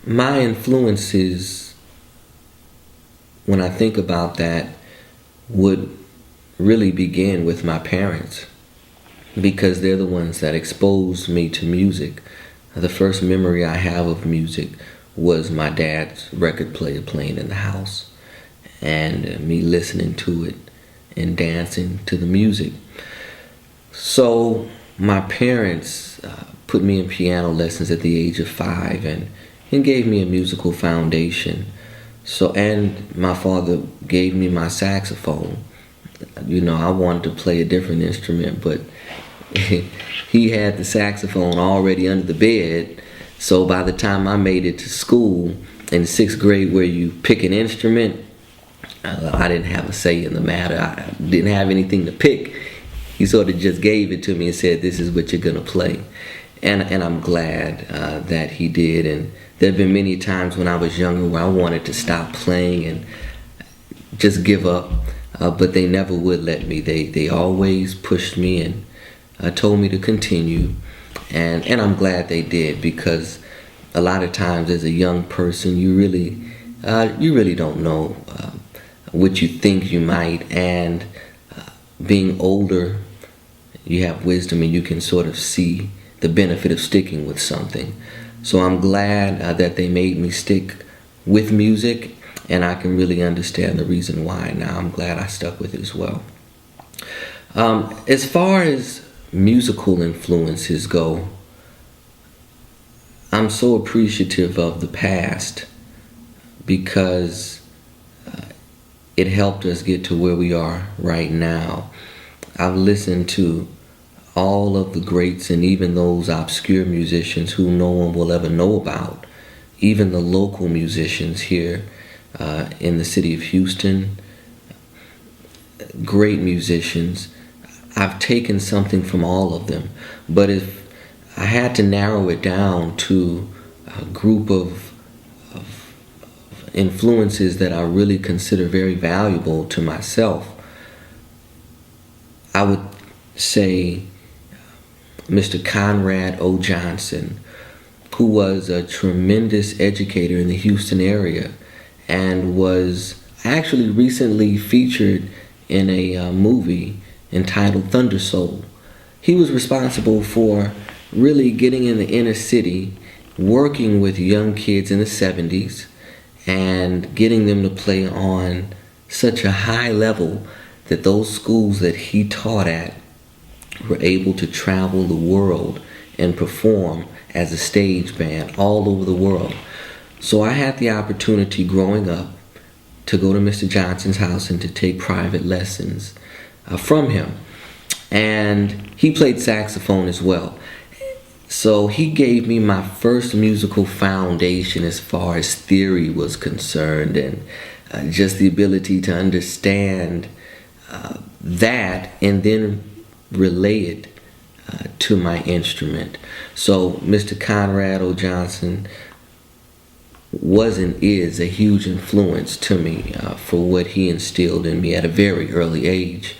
My influences, when I think about that, would really begin with my parents because they're the ones that exposed me to music. The first memory I have of music was my dad's record player playing in the house and me listening to it and dancing to the music. So my parents put me in piano lessons at the age of 5 and gave me a musical foundation. So, and my father gave me my saxophone. You know, I wanted to play a different instrument, but he had the saxophone already under the bed. So by the time I made it to school in sixth grade, where you pick an instrument, I didn't have a say in the matter. I didn't have anything to pick. He sort of just gave it to me and said, "This is what you're gonna play," and I'm glad that he did. And there have been many times when I was younger where I wanted to stop playing and just give up, but they never would let me. They always pushed me and told me to continue, and I'm glad they did, because a lot of times as a young person you really don't know what you think you might, and being older you have wisdom and you can sort of see the benefit of sticking with something. So I'm glad that they made me stick with music, and I can really understand the reason why now. I'm glad I stuck with it as well. As far as musical influences go, I'm so appreciative of the past because it helped us get to where we are right now. I've listened to all of the greats and even those obscure musicians who no one will ever know about, even the local musicians here in the city of Houston, great musicians. I've taken something from all of them, but if I had to narrow it down to a group of influences that I really consider very valuable to myself, I would say Mr. Conrad O. Johnson, who was a tremendous educator in the Houston area and was actually recently featured in a movie entitled Thunder Soul. He was responsible for really getting in the inner city, working with young kids in the 70s, and getting them to play on such a high level that those schools that he taught at were able to travel the world and perform as a stage band all over the world. So I had the opportunity growing up to go to Mr. Johnson's house and to take private lessons from him. And he played saxophone as well. So he gave me my first musical foundation as far as theory was concerned, and just the ability to understand that and then relay it to my instrument. So Mr. Conrad O. Johnson was and is a huge influence to me for what he instilled in me at a very early age.